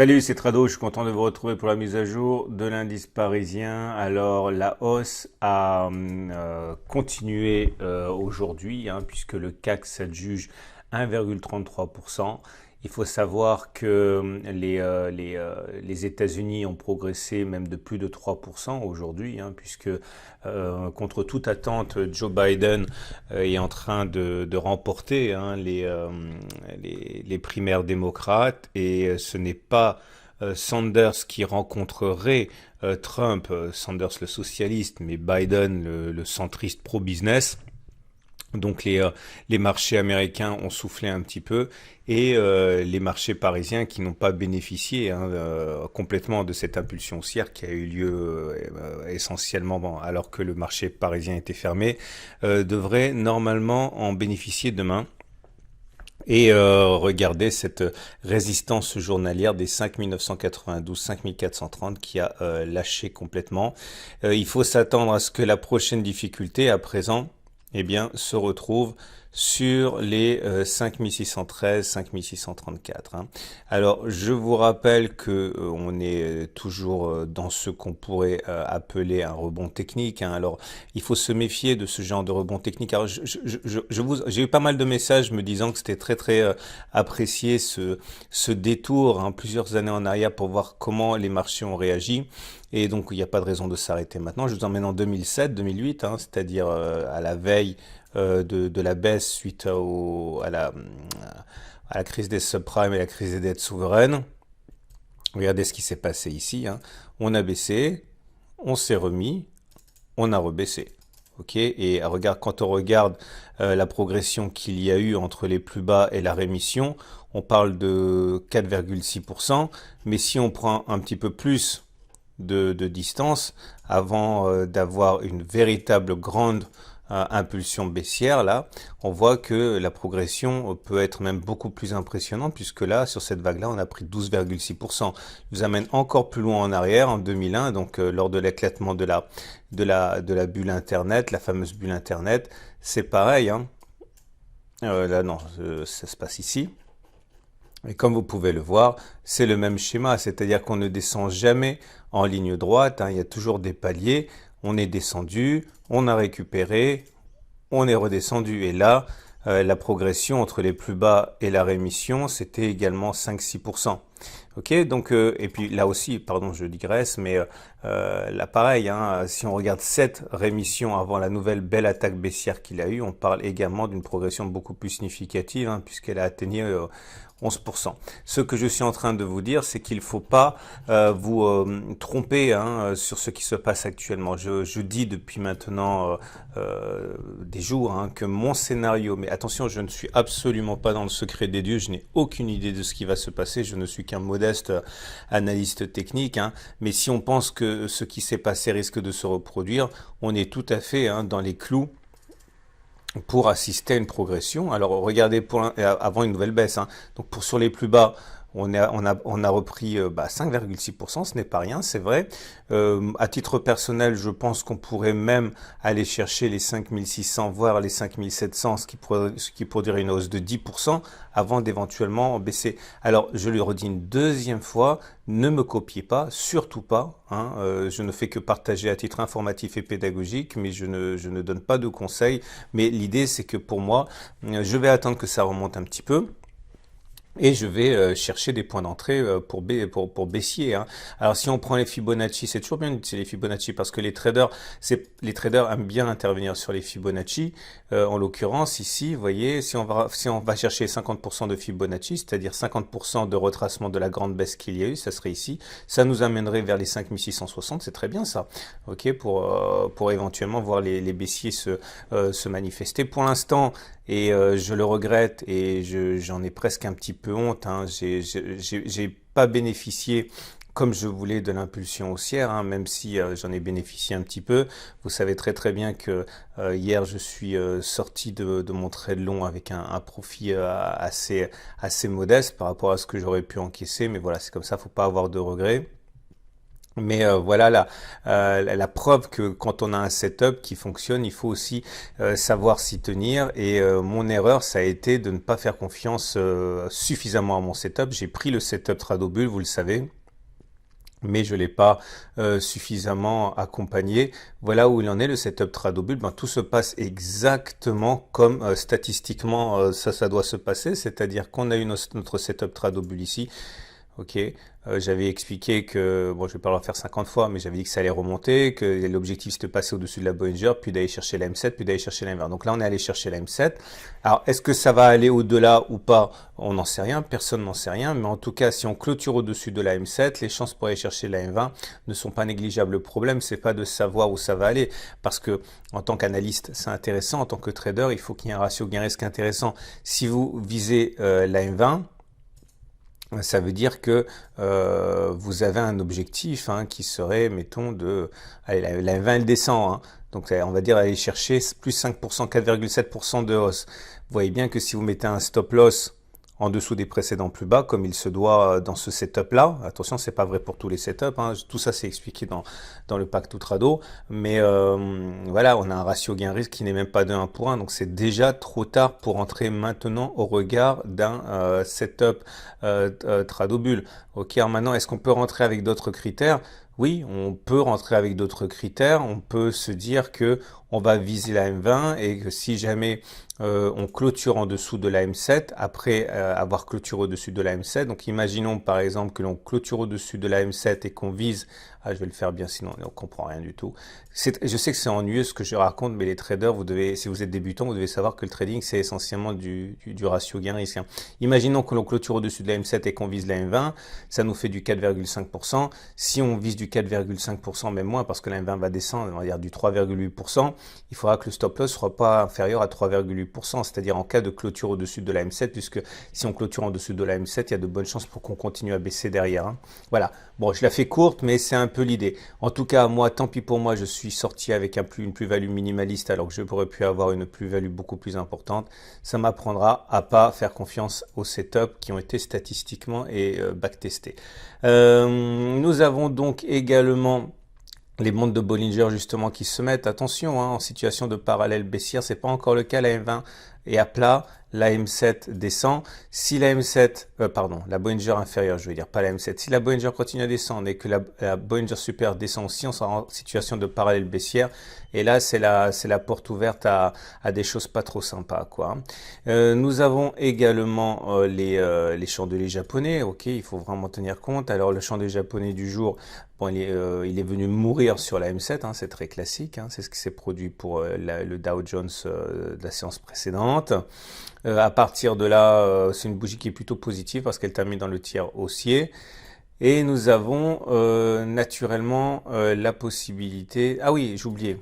Salut, c'est Trado, je suis content de vous retrouver pour la mise à jour de l'indice parisien. Alors la hausse a continué aujourd'hui, puisque le CAC s'adjuge 1,33%. Il faut savoir que les États-Unis ont progressé même de plus de 3% aujourd'hui, puisque contre toute attente, Joe Biden est en train de remporter les primaires démocrates et ce n'est pas Sanders qui rencontrerait Trump, Sanders le socialiste, mais Biden le centriste pro-business. Donc les marchés américains ont soufflé un petit peu et les marchés parisiens qui n'ont pas bénéficié complètement de cette impulsion haussière qui a eu lieu essentiellement alors que le marché parisien était fermé, devraient normalement en bénéficier demain. Et regardez cette résistance journalière des 5992-5430 qui a lâché complètement. Il faut s'attendre à ce que la prochaine difficulté à présent se retrouve sur les 5613, 5634. Alors, je vous rappelle que on est toujours dans ce qu'on pourrait appeler un rebond technique. Alors, il faut se méfier de ce genre de rebond technique. Alors, j'ai eu pas mal de messages me disant que c'était très apprécié ce détour, plusieurs années en arrière pour voir comment les marchés ont réagi. Et donc, il n'y a pas de raison de s'arrêter maintenant. Je vous emmène en 2007, 2008, c'est-à-dire à la veille de la baisse suite à la crise des subprimes et la crise des dettes souveraines. Regardez ce qui s'est passé ici. On a baissé, on s'est remis, on a rebaissé. Ok, et quand on regarde la progression qu'il y a eu entre les plus bas et la rémission, on parle de 4,6%. Mais si on prend un petit peu plus de distance avant d'avoir une véritable grande impulsion baissière, là, on voit que la progression peut être même beaucoup plus impressionnante puisque là, sur cette vague-là, on a pris 12,6%. Je vous amène encore plus loin en arrière, en 2001, donc lors de l'éclatement de la bulle Internet, la fameuse bulle Internet, c'est pareil. Là, non, ça se passe ici. Et comme vous pouvez le voir, c'est le même schéma, c'est-à-dire qu'on ne descend jamais en ligne droite, il y a toujours des paliers, on est descendu, on a récupéré, on est redescendu. Et là, la progression entre les plus bas et la rémission, c'était également 5-6%. Ok, donc et puis là aussi, pardon, je digresse, mais là pareil, si on regarde cette rémission avant la nouvelle belle attaque baissière qu'il a eue, on parle également d'une progression beaucoup plus significative, puisqu'elle a atteint 11%. Ce que je suis en train de vous dire, c'est qu'il ne faut pas vous tromper sur ce qui se passe actuellement. Je dis depuis maintenant des jours que mon scénario, mais attention, je ne suis absolument pas dans le secret des dieux, je n'ai aucune idée de ce qui va se passer, je ne suis qu'un modeste analyste technique, mais si on pense que ce qui s'est passé risque de se reproduire, on est tout à fait dans les clous pour assister à une progression. Alors regardez avant une nouvelle baisse. Donc sur les plus bas, on a repris 5,6%, ce n'est pas rien, c'est vrai. À titre personnel, je pense qu'on pourrait même aller chercher les 5600, voire les 5700, ce qui produirait une hausse de 10% avant d'éventuellement baisser. Alors, je le redis une deuxième fois, ne me copiez pas, surtout pas. Je ne fais que partager à titre informatif et pédagogique, mais je ne donne pas de conseils. Mais l'idée, c'est que pour moi, je vais attendre que ça remonte un petit peu. Et je vais chercher des points d'entrée pour baissier. Alors si on prend les Fibonacci, c'est toujours bien d'utiliser les Fibonacci parce que les traders aiment bien intervenir sur les Fibonacci. En l'occurrence ici, vous voyez, si on va chercher 50% de Fibonacci, c'est-à-dire 50% de retracement de la grande baisse qu'il y a eu, ça serait ici. Ça nous amènerait vers les 5660, c'est très bien ça. Ok, pour éventuellement voir les baissiers se manifester. Pour l'instant, et je le regrette et j'en ai presque un petit peu honte. J'ai pas bénéficié comme je voulais de l'impulsion haussière, même si j'en ai bénéficié un petit peu. Vous savez très bien que hier je suis sorti de mon trade long avec un profit assez modeste par rapport à ce que j'aurais pu encaisser. Mais voilà, c'est comme ça, faut pas avoir de regrets. Mais voilà la preuve que quand on a un setup qui fonctionne, il faut aussi savoir s'y tenir. Et mon erreur, ça a été de ne pas faire confiance suffisamment à mon setup. J'ai pris le setup Tradobull, vous le savez, mais je l'ai pas suffisamment accompagné. Voilà où il en est, le setup Tradobull. Ben, tout se passe exactement comme statistiquement ça doit se passer, c'est-à-dire qu'on a eu notre setup Tradobull ici. Ok, j'avais expliqué que, bon, je vais pas le refaire 50 fois, mais j'avais dit que ça allait remonter, que l'objectif c'était de passer au-dessus de la Bollinger, puis d'aller chercher la M7, puis d'aller chercher la M20. Donc là, on est allé chercher la M7. Alors, est-ce que ça va aller au-delà ou pas? On n'en sait rien, personne n'en sait rien, mais en tout cas, si on clôture au-dessus de la M7, les chances pour aller chercher la M20 ne sont pas négligeables. Le problème, c'est pas de savoir où ça va aller, parce que en tant qu'analyste, c'est intéressant, en tant que trader, il faut qu'il y ait un ratio gain-risque intéressant. Si vous visez la M20, ça veut dire que vous avez un objectif qui serait, mettons, allez, la 20 elle descend, donc on va dire aller chercher plus 5%, 4,7% de hausse. Vous voyez bien que si vous mettez un stop loss en dessous des précédents plus bas, comme il se doit dans ce setup-là. Attention, c'est pas vrai pour tous les setups, tout ça c'est expliqué dans le Pacte Trado, mais voilà, on a un ratio gain-risque qui n'est même pas de 1 pour 1, donc c'est déjà trop tard pour entrer maintenant au regard d'un setup Tradobull. Ok, alors maintenant, est-ce qu'on peut rentrer avec d'autres critères? Oui, on peut rentrer avec d'autres critères. On peut se dire que on va viser la M20 et que si jamais on clôture en dessous de la M7, après avoir clôturé au-dessus de la M7, donc imaginons par exemple que l'on clôture au-dessus de la M7 et qu'on vise, je vais le faire bien sinon on ne comprend rien du tout. Je sais que c'est ennuyeux ce que je raconte, mais les traders, si vous êtes débutant, vous devez savoir que le trading c'est essentiellement du ratio gain-risque. Imaginons que l'on clôture au-dessus de la M7 et qu'on vise la M20, ça nous fait du 4,5%. Si on vise du 4,5%, même moins parce que la M20 va descendre, on va dire du 3,8%, il faudra que le stop loss soit pas inférieur à 3,8%, c'est-à-dire en cas de clôture au-dessus de la M7, puisque si on clôture en dessous de la M7, il y a de bonnes chances pour qu'on continue à baisser derrière. Voilà, bon, je la fais courte, mais c'est un peu l'idée. En tout cas, moi, tant pis pour moi, je suis sorti avec une plus-value minimaliste, alors que je pourrais pu avoir une plus-value beaucoup plus importante. Ça m'apprendra à pas faire confiance aux setups qui ont été statistiquement et backtestés. Nous avons donc également les montres de Bollinger justement qui se mettent, attention, en situation de parallèle baissière, c'est pas encore le cas, la M20 est à plat, la M7 descend. Si la M7, la Bollinger inférieure, je veux dire, pas la M7, si la Bollinger continue à descendre et que la Bollinger supérieure descend aussi, on sera en situation de parallèle baissière. Et là, c'est la porte ouverte à des choses pas trop sympas, quoi. Nous avons également les chandeliers japonais. Ok, il faut vraiment tenir compte. Alors, le chandelier japonais du jour, bon, il est venu mourir sur la M7, c'est très classique. C'est ce qui s'est produit pour le Dow Jones de la séance précédente. À partir de là, c'est une bougie qui est plutôt positive parce qu'elle termine dans le tiers haussier. Et nous avons naturellement la possibilité... Ah oui, j'oubliais.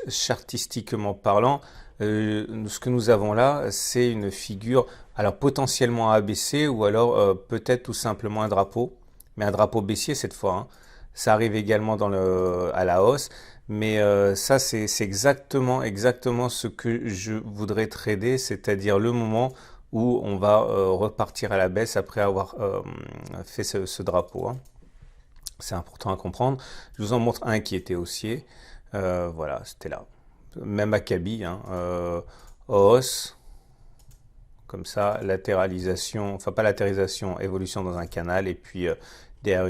Chartistiquement parlant, ce que nous avons là, c'est une figure, alors potentiellement ABC ou alors peut-être tout simplement un drapeau. Mais un drapeau baissier cette fois. Ça arrive également à la hausse. Mais ça, c'est exactement ce que je voudrais trader, c'est-à-dire le moment où on va repartir à la baisse après avoir fait ce drapeau. C'est important à comprendre. Je vous en montre un qui était haussier. Voilà, c'était là. Même acabit, hausse. Comme ça, latéralisation, enfin pas latéralisation, évolution dans un canal, et puis derrière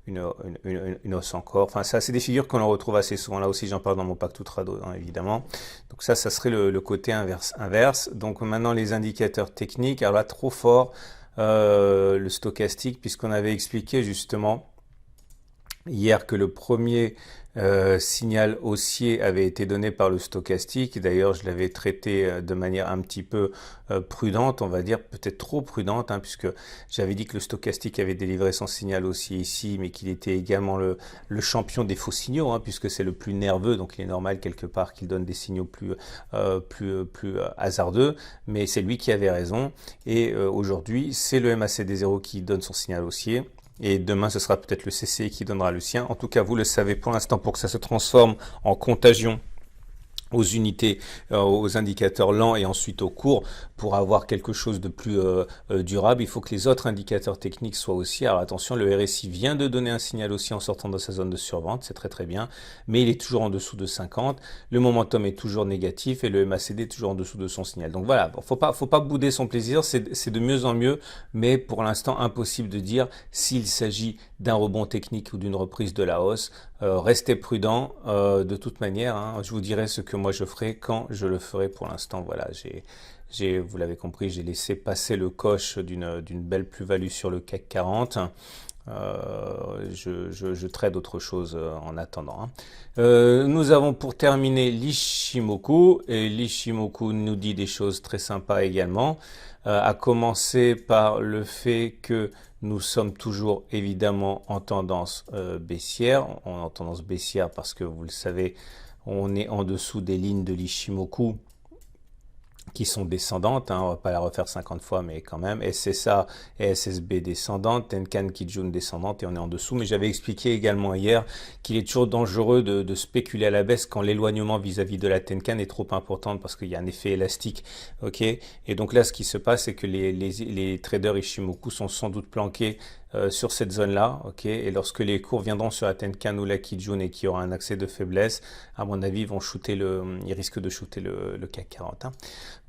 une hausse encore. Enfin, ça, c'est des figures qu'on retrouve assez souvent. Là aussi, j'en parle dans mon Pacte Trado, évidemment. Donc ça serait le côté inverse. Donc maintenant, les indicateurs techniques. Alors là, trop fort, le stochastique, puisqu'on avait expliqué justement hier que le premier signal haussier avait été donné par le stochastique. D'ailleurs, je l'avais traité de manière un petit peu prudente, on va dire peut-être trop prudente, puisque j'avais dit que le stochastique avait délivré son signal haussier ici, mais qu'il était également le champion des faux signaux, puisque c'est le plus nerveux, donc il est normal quelque part qu'il donne des signaux plus hasardeux, mais c'est lui qui avait raison. Et aujourd'hui, c'est le MACD0 qui donne son signal haussier. Et demain, ce sera peut-être le CCI qui donnera le sien. En tout cas, vous le savez pour l'instant, pour que ça se transforme en contagion aux unités, aux indicateurs lents et ensuite aux courts pour avoir quelque chose de plus durable. Il faut que les autres indicateurs techniques soient aussi. Alors attention, le RSI vient de donner un signal aussi en sortant de sa zone de survente, c'est très très bien, mais il est toujours en dessous de 50. Le momentum est toujours négatif et le MACD est toujours en dessous de son signal. Donc voilà, bon, faut pas bouder son plaisir, c'est de mieux en mieux, mais pour l'instant impossible de dire s'il s'agit d'un rebond technique ou d'une reprise de la hausse. Restez prudent de toute manière, hein. Je vous dirai ce que moi je ferai quand je le ferai. Pour l'instant, voilà, vous l'avez compris, j'ai laissé passer le coche d'une belle plus-value sur le CAC 40. Je trade autre chose en attendant, hein. Nous avons pour terminer l'Ishimoku, et l'Ishimoku nous dit des choses très sympas également, à commencer par le fait que nous sommes toujours évidemment en tendance baissière, en tendance baissière parce que vous le savez, on est en dessous des lignes de l'Ishimoku qui sont descendantes, hein, on va pas la refaire 50 fois, mais quand même, SSA et SSB descendantes, Tenkan Kijun descendante, et on est en dessous. Mais j'avais expliqué également hier qu'il est toujours dangereux de spéculer à la baisse quand l'éloignement vis-à-vis de la Tenkan est trop important parce qu'il y a un effet élastique, ok. Et donc là, ce qui se passe, c'est que les traders Ishimoku sont sans doute planqués sur cette zone-là, ok. Et lorsque les cours viendront sur la Tenkan ou la Kijun et qu'il y aura un accès de faiblesse, à mon avis, ils risquent de shooter le CAC 40, hein.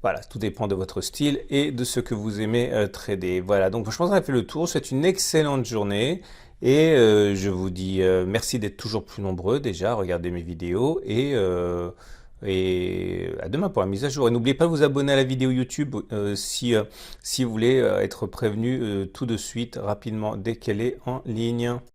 Voilà, tout dépend de votre style et de ce que vous aimez trader. Voilà, donc je pense qu'on a fait le tour. C'est une excellente journée et je vous dis merci d'être toujours plus nombreux déjà. Regardez mes vidéos et à demain pour la mise à jour. Et n'oubliez pas de vous abonner à la vidéo YouTube si vous voulez être prévenu tout de suite, rapidement, dès qu'elle est en ligne.